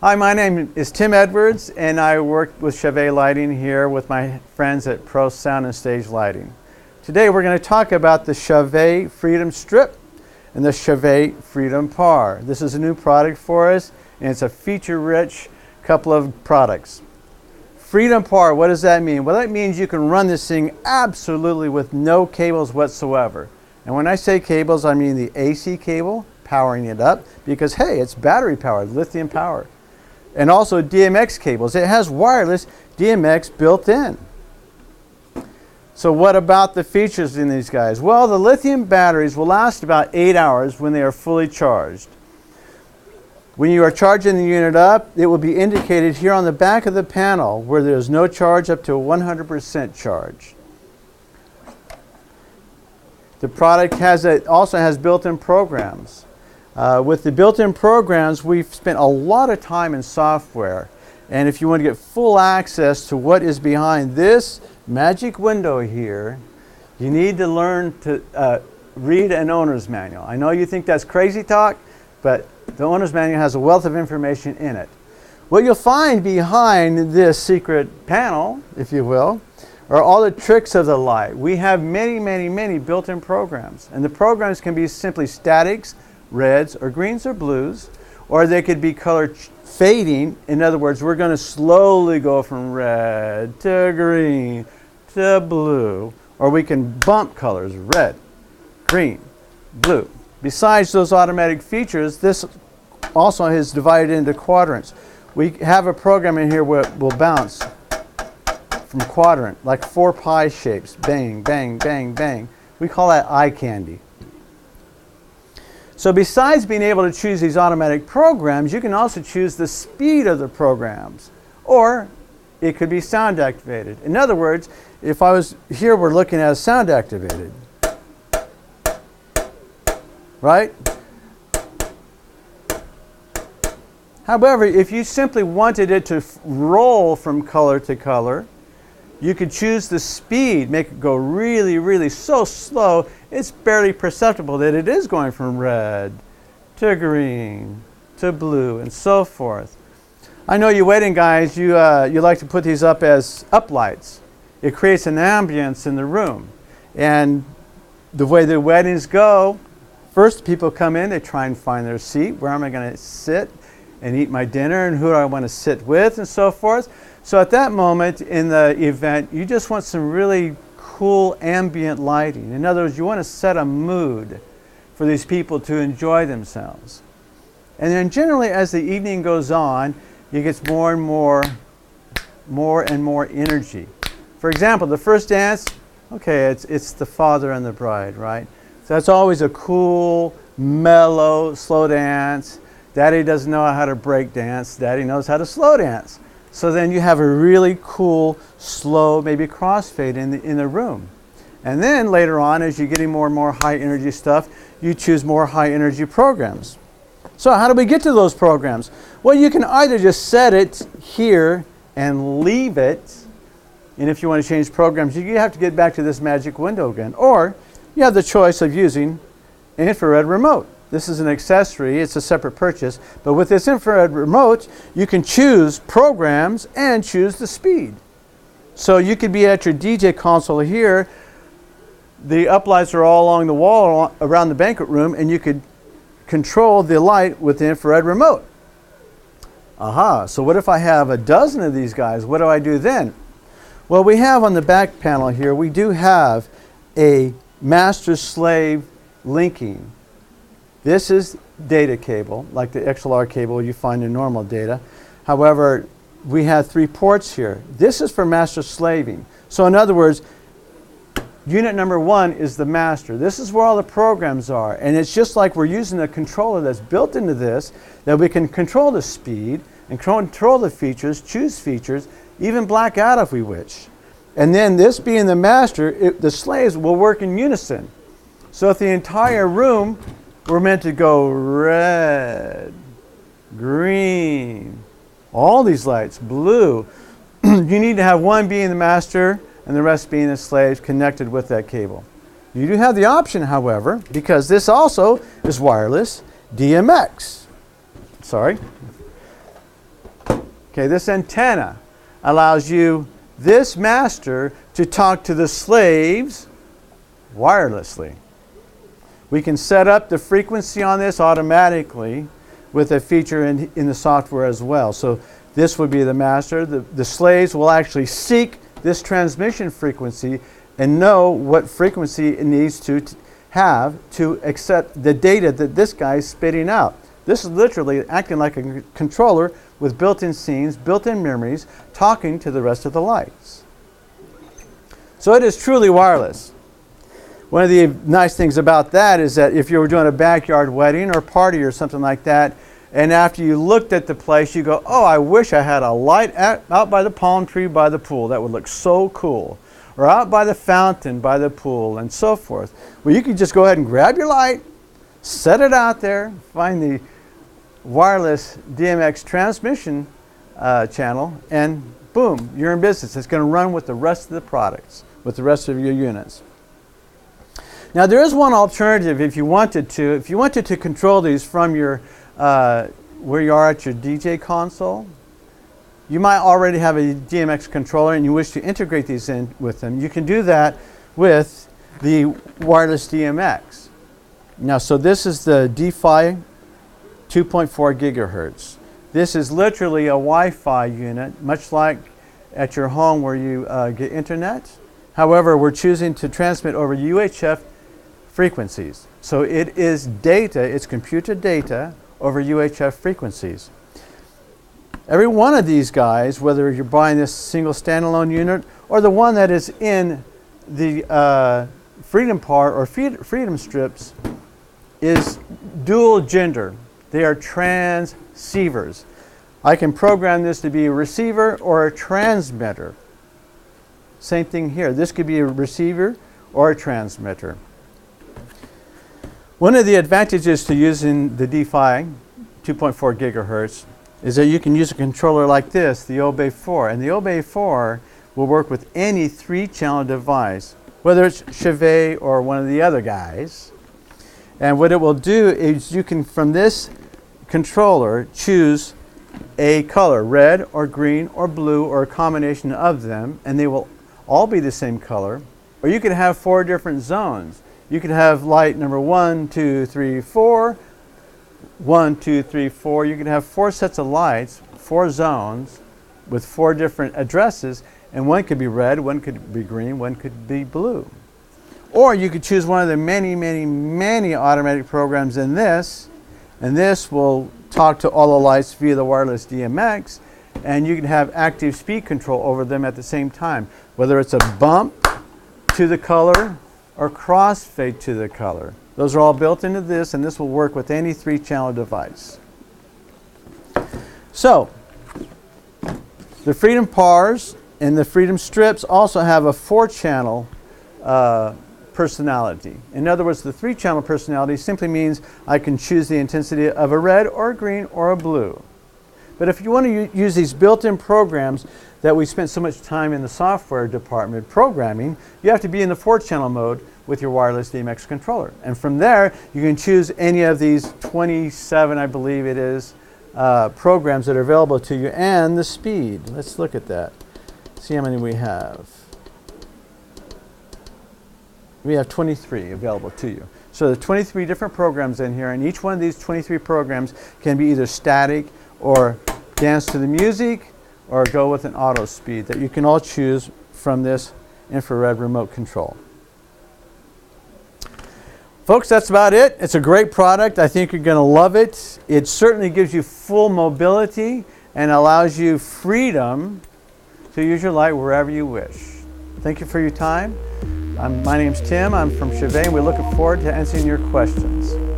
Hi, my name is Tim Edwards, and I work with Chauvet Lighting here with my friends at Pro Sound and Stage Lighting. Today we're going to talk about the Chauvet Freedom Strip and the Chauvet Freedom Par. This is a new product for us, and it's a feature-rich couple of products. Freedom Par, what does that mean? Well, that means you can run this thing absolutely with no cables whatsoever. And when I say cables, I mean the AC cable, powering it up, because hey, it's battery powered, lithium powered. And also DMX cables. It has wireless DMX built in. So what about the features in these guys? Well, the lithium batteries will last about 8 hours when they are fully charged. When you are charging the unit up, it will be indicated here on the back of the panel where there is no charge up to 100% charge. The product also has built-in programs. With the built-in programs, we've spent a lot of time in software. And if you want to get full access to what is behind this magic window here, you need to learn to read an owner's manual. I know you think that's crazy talk, but the owner's manual has a wealth of information in it. What you'll find behind this secret panel, if you will, are all the tricks of the light. We have many built-in programs. And the programs can be simply statics, reds or greens or blues, or they could be color fading. In other words, we're going to slowly go from red to green to blue, or we can bump colors, red, green, blue. Besides those automatic features, this also is divided into quadrants. We have a program in here where it will bounce from quadrant, like 4 pie shapes, bang, bang, bang, bang. We call that eye candy. So besides being able to choose these automatic programs, you can also choose the speed of the programs, or it could be sound activated. In other words, if I was here, we're looking at a sound activated, right? However, if you simply wanted it to roll from color to color, you could choose the speed, make it go really so slow, it's barely perceptible that it is going from red to green to blue and so forth. I know you wedding guys, you like to put these up as uplights. It creates an ambience in the room. And the way the weddings go, first people come in, they try and find their seat. Where am I going to sit and eat my dinner, and who do I want to sit with, and so forth. So at that moment in the event, you just want some really cool ambient lighting. In other words, you want to set a mood for these people to enjoy themselves. And then generally as the evening goes on, you get more and more energy. For example, the first dance, okay, it's the father and the bride, right? So that's always a cool, mellow, slow dance. Daddy doesn't know how to break dance. Daddy knows how to slow dance. So then you have a really cool, slow, maybe crossfade in the room. And then later on, as you're getting more and more high energy stuff, you choose more high energy programs. So how do we get to those programs? Well, you can either just set it here and leave it. And if you want to change programs, you have to get back to this magic window again. Or you have the choice of using an infrared remote. This is an accessory, it's a separate purchase, but with this infrared remote, you can choose programs and choose the speed. So you could be at your DJ console here, the uplights are all along the wall around the banquet room, and you could control the light with the infrared remote. Aha, so what if I have a dozen of these guys? What do I do then? Well, we have on the back panel here, we do have a master-slave linking. This is data cable, like the XLR cable you find in normal data. However, we have 3 ports here. This is for master slaving. So in other words, unit number 1 is the master. This is where all the programs are. And it's just like we're using a controller that's built into this, that we can control the speed and control the features, choose features, even black out if we wish. And then this being the master, the slaves will work in unison. So if the entire room we're meant to go red, green, all these lights, blue. You need to have one being the master and the rest being the slaves connected with that cable. You do have the option, however, because this also is wireless DMX. Sorry. Okay, this antenna allows you, this master, to talk to the slaves wirelessly. We can set up the frequency on this automatically with a feature in the software as well. So this would be the master. The slaves will actually seek this transmission frequency and know what frequency it needs to have to accept the data that this guy is spitting out. This is literally acting like a controller with built-in scenes, built-in memories, talking to the rest of the lights. So it is truly wireless. One of the nice things about that is that if you were doing a backyard wedding or party or something like that, and after you looked at the place, you go, oh, I wish I had a light out by the palm tree by the pool. That would look so cool. Or out by the fountain by the pool and so forth. Well, you could just go ahead and grab your light, set it out there, find the wireless DMX transmission channel, and boom, you're in business. It's going to run with the rest of the products, with the rest of your units. Now, there is one alternative if you wanted to. If you wanted to control these from your where you are at your DJ console, you might already have a DMX controller and you wish to integrate these in with them. You can do that with the wireless DMX. Now, so this is the Defy 2.4 gigahertz. This is literally a Wi-Fi unit, much like at your home where you get internet. However, we're choosing to transmit over UHF frequencies. So it is data, it's computer data over UHF frequencies. Every one of these guys, whether you're buying this single standalone unit or the one that is in the Freedom Part or Freedom Strips, is dual gender. They are transceivers. I can program this to be a receiver or a transmitter. Same thing here. This could be a receiver or a transmitter. One of the advantages to using the Defy 2.4 gigahertz is that you can use a controller like this, the Obey 4. And the Obey 4 will work with any 3-channel device, whether it's Chauvet or one of the other guys. And what it will do is you can, from this controller, choose a color, red or green or blue or a combination of them, and they will all be the same color. Or you could have 4 different zones. You could have light number 1, 2, 3, 4, 1, 2, 3, 4. You could have 4 sets of lights, 4 zones with 4 different addresses, and one could be red, one could be green, one could be blue. Or you could choose one of the many, many, many automatic programs in this, and this will talk to all the lights via the wireless DMX, and you can have active speed control over them at the same time, whether it's a bump to the color or crossfade to the color. Those are all built into this, and this will work with any 3-channel device. So, the Freedom Pars and the Freedom Strips also have a 4-channel personality. In other words, the 3-channel personality simply means I can choose the intensity of a red or a green or a blue. But if you want to use these built-in programs that we spent so much time in the software department programming, you have to be in the 4-channel mode with your wireless DMX controller. And from there, you can choose any of these 27, I believe it is, programs that are available to you, and the speed. Let's look at that. See how many we have. We have 23 available to you. So there are 23 different programs in here, and each one of these 23 programs can be either static or dance to the music or go with an auto speed that you can all choose from this infrared remote control. Folks, that's about it. It's a great product. I think you're going to love it. It certainly gives you full mobility and allows you freedom to use your light wherever you wish. Thank you for your time. My name's Tim. I'm from Chauvet, and we're looking forward to answering your questions.